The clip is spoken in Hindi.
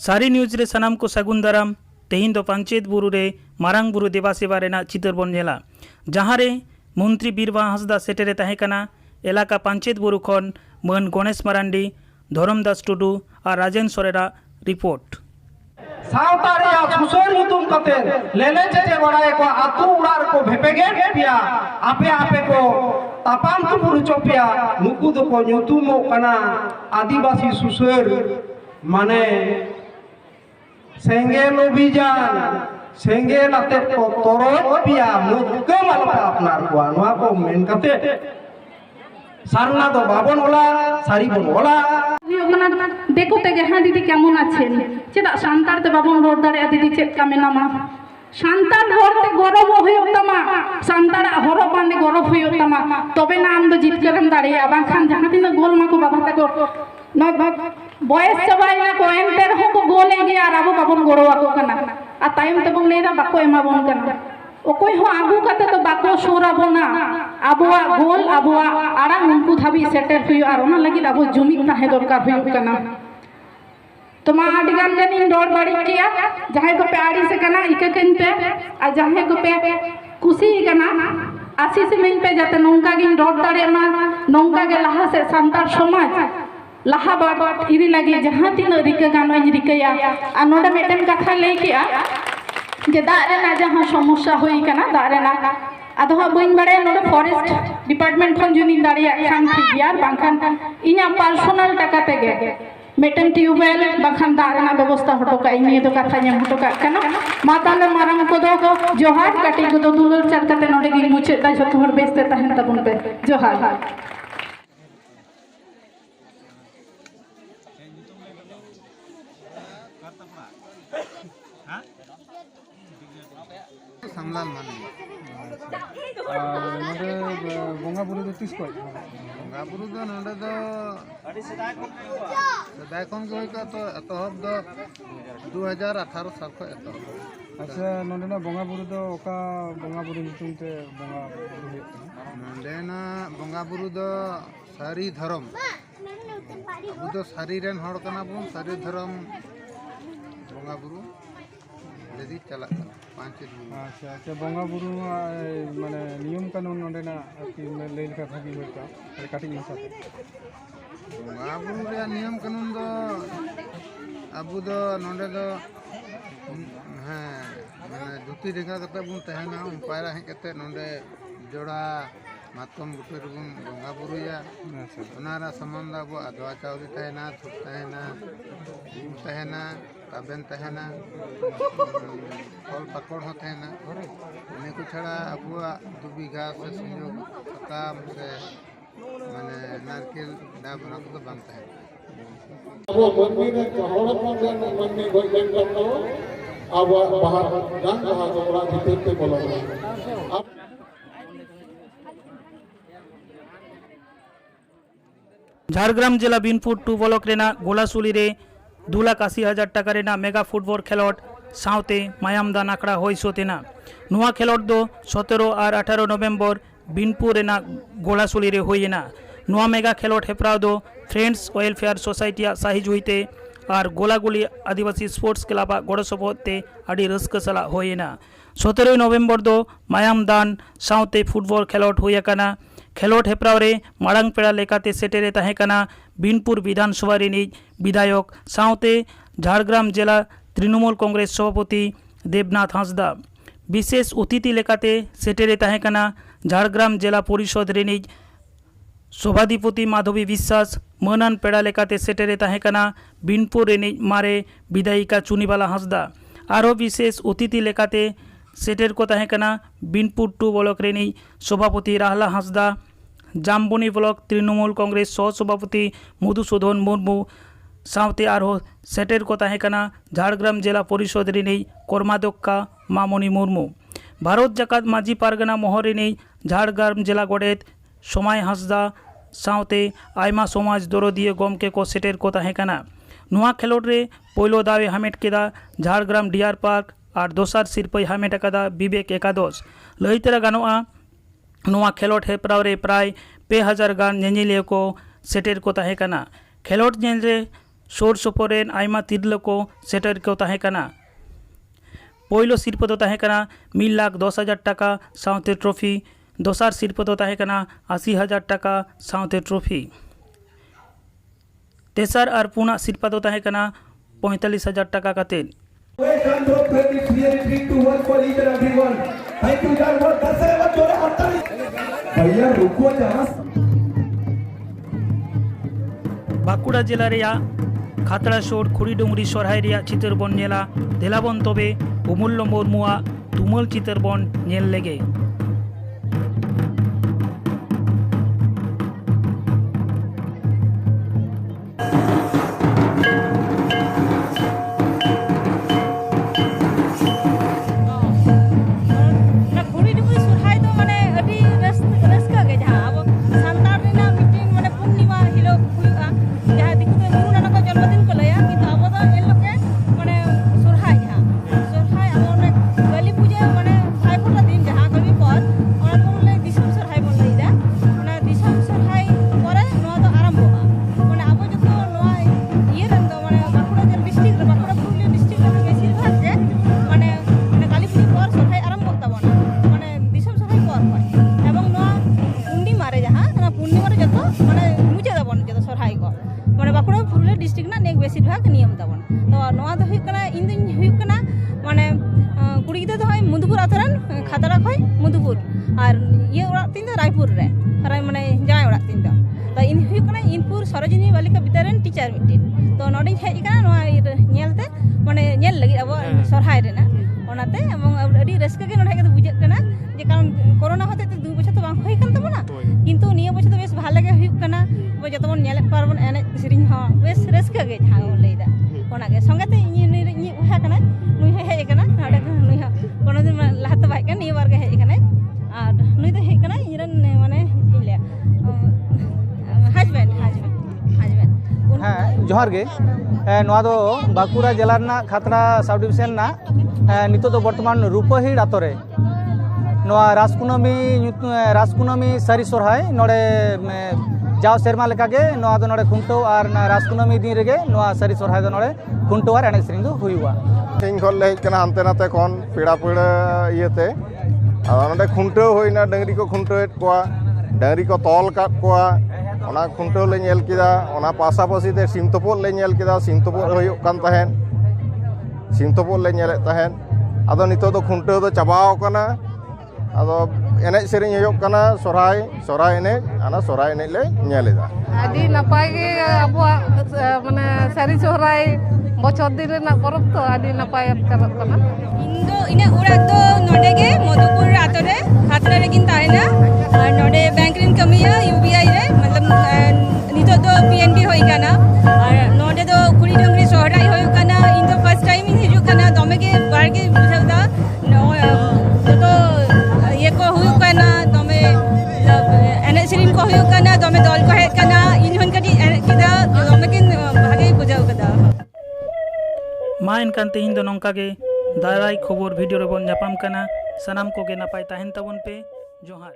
सारी न्यूज रे सनाम को सगुन दाराम। तेहिन दो पंचायत बुरु रे मारांग बुरु देवा सेवा रेना चितर बन नेला, जहाँ रे मंत्री बीरबा हांसदा सेटेरे तहेकना। एलाका पंचायत बुरु खन मन गणेश मारांडी, धरमदास टुडू और राजेन सोरेरा रिपोर्ट। सावतारे सुसोर मुतुम कते लेले चेचे बड़ाए को आतु उड़ार को भेपेगे पिया आपे आपे को तापाम को पुरुचोपिया नुकु दो को नुतुमो कना आदिवासी सुसोर माने सेंगेल अभियान सेंगेल आते को तोरो पिया मुक्के मालपा अपनार को नवा को मेन कते सारना तो बाबन होला सारी बन होला देखो ते हाँ दीदी केमन आছেন चेदा शांतार ते बाबन रोड दाड़े दीदी चेद का मेनामा शांतार होरते गौरव हुयो तमा शांतार हरो बांधे गौरव हुयो तमा तबे ना आम दो जितकरम दाड़े बांखान जहाँ तीन गोल मा को बाबा तको न बयस चबाई ना को एंते रहो को गोल एगे आर आबो बाबन गौरव को कना आ टाइम ते बन लेदा बाको एमा बन कना ओकोई हो आगु कते तो बाको सोरा बना आबोआ गोल आबोआ आड़ा उनको धाबी सेटेल हुयो आर ओना लगी आबो जुमिक ताहे दरकार हुयो कना तो मा आडिगान जनी डोर बाड़ी किया जहां को पे आड़ी से कना इककन पे आ जहां को पे कुसी कना आशीष मिन पे जाते नौका गिन रोड दाड़े मा नौका के लहा से संतार समाज लहा बाट इदी लगी जहां तीन रिका गानो रिकया आ नोडे मेटन कथा ले किया जे दारे ना जहां समस्या होई कना दारे ना आदो बइन बड़े नोडे फॉरेस्ट डिपार्टमेंट खन जुनी दाड़िया खान ठीक यार बांखान इना पर्सनल टाका तेगे मेटन ट्यूबवेल बांखान दारे ना व्यवस्था हटो का इनी तो कथा नेम हटो का कना माताले माराम को दो जोहार काटी को दो दुलर चार कते नोडे गिन मुचे दा जतो हर बेस्ते तहन तबन पे जोहार सामलाल माने नोडे बोंगा बुरु दो तीस को बोंगा बुरु दो नोडे दो सदाय खन गई का तो एतहब दो 2018 साल को एतहब। अच्छा नोडे ना बोंगा बुरु दो ओका बोंगा बुरु नितुम ते बोंगा बुरु नोडे ना बोंगा बुरु दो सारी धर्म अबु दो सारी रेन हड़ कना बन सारी धर्म बोंगा बुरु लेदी चला अच्छा अच्छा बोंगा बुरु माने नियम कानून नोडे ना कि लेल का भागी होता अरे काटी मसा बोंगा बुरु रे नियम कानून दो अबु दो नोडे दो हां माने दुती रेखा कते बुन तहना उन पायरा हे कते नोडे जोड़ा मातम गुटे रुन बोंगा बुरुया अच्छा ओनारा संबंध अब अदवा चाउरी तहना थुप तहना ताबेन तहना फल पकड़ होते हैं ना उन्हें कुछ छड़ा अबुआ 2 बीघा से संयोग काम से माने नारकेल डाब ना तो बनता है वो मंदिर में कहोड़ मंदिर कोई लेन करता हो अब बाहर गांव बाहर तो बड़ा भीतर के बोला अब झारग्राम जिला बिनपुर 2 ब्लॉक रेना गोलासुली रे 2,80,000 टाका रेना मेगा फुटबॉल खेलोट साउते मायाम दान आखड़ा होई सोतेना। नुआ खेलोट दो 17 और 18 नवेम्बर बिनपुर रेना गोलासुली रे होइना। नुआ मेगा खेलोट हेपराव दो फ्रेंड्स वेलफेयर सोसाइटी साहिज हुईते और गोलागुली आदिवासी स्पोर्ट्स क्लब गड़ सपोते अड़ी रस्क सला होइना। 17 नवेम्बर दो मायाम दान साउते फुटबॉल खेलोट होइयाकाना। खेलोट हेपराव रे माड़ांग पेड़ा लेकाते सेटेरे तहेकाना बिनपुर विधानसभा रिनिज विधायक साउते झारग्राम जिला तृणमूल कांग्रेस सभापति देवनाथ हांसदा। विशेष अतिथि लेकाते सेटेरे तहेकाना झारग्राम जिला परिषद रिनिज सभाधिपति माधवी विश्वास। मनान पेड़ा लेकाते सेटेरे तहेकाना बिनपुर रिनिज मारे विधायिका चुनीबाला हांसदा। आरो विशेष अतिथि लेकाते सेटेर को तहेकाना बिनपुर 2 ब्लॉक रिनिज सभापति राहला हांसदा। जामबनी ब्लॉक तृणमूल कांग्रेस सह सभापति मधुसूदन मुर्मू साउते आरो सेटेर को तहेकाना झारग्राम जिला परिषद रिनिज कर्माध्यक्षा मामनी मुर्मू। भारत जाकात माझी पारगना महर रिनिज झारग्राम जिला गडेत समय हांसदा साउते आयमा समाज दरदिये गमके को सेटेर को तहेकाना। नुआ खेलोट रे पहलो दावे हामेट केदा झारग्राम डियार पार्क और दोसार सिरपई हामेट आकादा विवेक एकादश। लईतरा गानोआ नुआ खेलोट हेपराव रे प्राय 2000 गान नेनेलिया को सेटेर को तहेकाना। खेलोट जेल रे सोर सोपोरेन आयमा तिरलो को सेटर को ताहे कना। पोयलो सिरपो दो ताहे कना 1,10,000 टाका साउते ट्रॉफी। दोसार सिरपो दो ताहे कना 80,000 टाका साउते ट्रॉफी। तेसार और पुना सिरपा दो ताहे कना 45,000 टाका काते। बाकुड़ा जिला रेया खातड़ा शोर खुड़ी डुंगरी सोरहाय रेया चितर बन नेला देलाबन तबे अमूल्य मुर्मुआ तुमुल चितर बन नेल लेगे। डिस्ट्रिक्ट ना नेक बेसिर भाग नियम ताबन तो नवा दो हुई कना इन दिन हुई कना माने कुड़ी गिदे दो होय मधुपुर आतरन खातड़ा खय मधुपुर और ये ओड़ा तीन दो रायपुर रे रे माने जाय ओड़ा तीन दो इन हुई कना इनपुर सरोजिनी बालिका विद्यालय टीचर मिटिन तो नोडी हेज कना नवा नेलते माने नेल लगी अब सरहाय रेना ओनाते एवं अडी रस्क के नोडे के बुझे कना जे कारण कोरोना होते 2 बछर तो बांग होय कान तबना किंतु निया बछर तो बेस भाले के हुई कना जत बन नेले पारबन एने सिरिन हा बेस रस्क के जहां लैदा ओना के संगते इ उहा कना नुई हेज कना नाडे नुई हा कोनो दिन लाहत बाय कन इ बार के हेज कना और नुई तो हेज कना इरन माने इले हस्बैंड हाँ जोहार गे नोआ दो बाकुड़ा जिला ना खातड़ा सब डिविजन ना नितो दो वर्तमान रूपहीड़ आतोरे नोआ राजकुनमी सारी सोरहाय नोडे जाव सेरमा लेकागे नोआ दो नोडे खुंटो और ना राजकुनमी दिन रेगे नोआ सारी सोरहाय दो नोडे खुंटो और एने सेरिंग दो हुईवा ᱤᱧ ᱠᱷᱚᱱ ᱞᱮ ᱦᱮᱡ ᱠᱟᱱᱟ ᱦᱟᱱᱛᱮ ᱱᱟᱛᱮ ᱠᱷᱚᱱ ᱯᱮᱲᱟ ᱯᱮᱲᱟ ᱤᱭᱟᱹᱛᱮ ᱟᱫᱚ ᱱᱚᱰᱮ ᱠᱷᱩᱱᱴᱟᱹᱣ ᱦᱩᱭᱱᱟ ᱰᱟᱹᱝᱨᱤ ᱠᱚ ᱠᱷᱩᱱᱴᱟᱹᱣᱮᱫ ᱠᱚᱣᱟ ᱰᱟᱹᱝᱨᱤ ᱠᱚ ᱛᱚᱞ ᱠᱟᱫ ᱠᱚᱣᱟ ᱚᱱᱟ ᱠᱷᱩᱱᱴᱟᱹᱣ ᱞᱮ ᱧᱮᱞ ᱠᱮᱫᱟ ᱚᱱᱟ ᱯᱟᱥᱟᱯᱟᱥᱤ ᱛᱮ ᱥᱤᱢ ᱛᱩᱯᱩᱫ ᱞᱮ ᱧᱮᱞ ᱠᱮᱫᱟ ᱥᱤᱢ ᱛᱩᱯᱩᱫ ᱦᱩᱭᱩᱜ ᱠᱟᱱ ᱛᱟᱦᱮᱸᱫ ᱥᱤᱢ ᱛᱩᱯᱩᱫ ᱞᱮ ᱧᱮᱞᱮᱫ ᱛᱟᱦᱮᱸᱫ ᱟᱫᱚ ᱱᱤᱛᱚᱜ ᱫᱚ ᱠᱷᱩᱱᱴᱟᱹᱣ ᱫᱚ ᱪᱟᱵᱟᱣ ᱠᱟᱱᱟ ᱟᱫᱚ ᱮᱱᱮᱡ ᱥᱮᱨᱮᱧ ᱦᱩᱭᱩᱜ ᱠᱟᱱᱟ ᱥᱚᱨᱦᱟᱭ ᱮᱱᱮᱡ ᱚᱱᱟ ᱥᱚᱨᱦᱟᱭ ᱮᱱᱮᱡ ᱞᱮ ᱧᱮᱞᱮᱫᱟ ᱟᱹᱰᱤ ᱱᱟᱯᱟᱭ ᱜᱮ ᱟᱵᱚᱣᱟᱜ ᱢᱟᱱᱮ ᱥᱟᱹᱨᱤ ᱥᱚᱨᱦᱟᱭ ᱵᱚᱪᱷᱚᱨ ᱫᱤᱱ ᱨᱮᱱᱟᱜ ᱯᱚᱨᱚᱵᱽ ᱛᱚ ᱟᱹᱰᱤ ᱱᱟᱯᱟᱭ ᱪᱟᱞᱟᱜ ᱠᱟᱱᱟ ᱤᱧ ᱫᱚ ᱤᱧᱟᱹᱜ ᱚᱲᱟᱜ ᱫᱚ ᱱᱚᱰᱮ ᱜᱮ ᱢᱚᱫᱷᱩᱯᱩᱨ ᱟᱛᱳ ᱨᱮ ᱠᱷᱟᱛᱲᱟ ᱨᱮᱜᱤᱧ ᱛᱟᱦᱮᱱᱟ ᱟᱨ ᱱᱚᱰᱮ ᱵᱮᱝᱠ ᱨᱤᱧ ᱠᱟᱹᱢᱤᱭᱟ UBI ᱨᱮ ᱢᱚᱛᱞᱚᱵ ᱱᱤᱛᱚᱜ ᱫᱚ PNB ᱦᱩᱭ ᱠᱟᱱᱟ ᱟᱨ ᱱᱚᱰᱮ ᱫᱚ ᱠᱩᱲᱤ ᱰᱟᱹᱝᱨᱤ ᱥᱚᱦᱨᱟᱭ ᱦᱩᱭᱩᱜ ᱠᱟᱱᱟ ᱤᱧ ᱫᱚ ᱯᱷᱟᱥᱴ ᱴᱟᱭᱤᱢ ᱤᱧ ᱦᱤᱡᱩᱜ ᱠᱟᱱᱟ ᱫᱚᱢᱮ ᱜᱮ ᱵᱟᱨᱜᱮ ᱵᱩᱡᱷᱟᱹᱣ ᱫᱟ ᱡᱚᱛᱚ ᱤᱭᱟᱹ ᱠᱚ ᱦᱩᱭᱩᱜ ᱠᱟᱱᱟ ᱫᱚᱢᱮ ᱮᱱᱮᱡ ᱥᱮᱨᱮᱧ ᱠᱚ ᱦᱩᱭᱩᱜ ᱠᱟᱱᱟ ᱫᱚᱢᱮ ᱫᱚᱞ ᱠᱚ ᱦᱮᱡ ᱠᱟᱱᱟ ᱤᱧ ᱦᱚᱸ ᱠᱟᱹᱴᱤᱡ ᱮᱱᱮᱡ ᱠᱮᱫᱟ ᱫᱚᱢᱮ ᱜᱮ ᱵᱷᱟᱜᱮ बुझाव कदा मा एनकान तेहिं दो नोंका गे दाराई खबर भिडियो रेबन नापाम कना सनाम को गे नापाय ताहेन ताबन पे जोहार।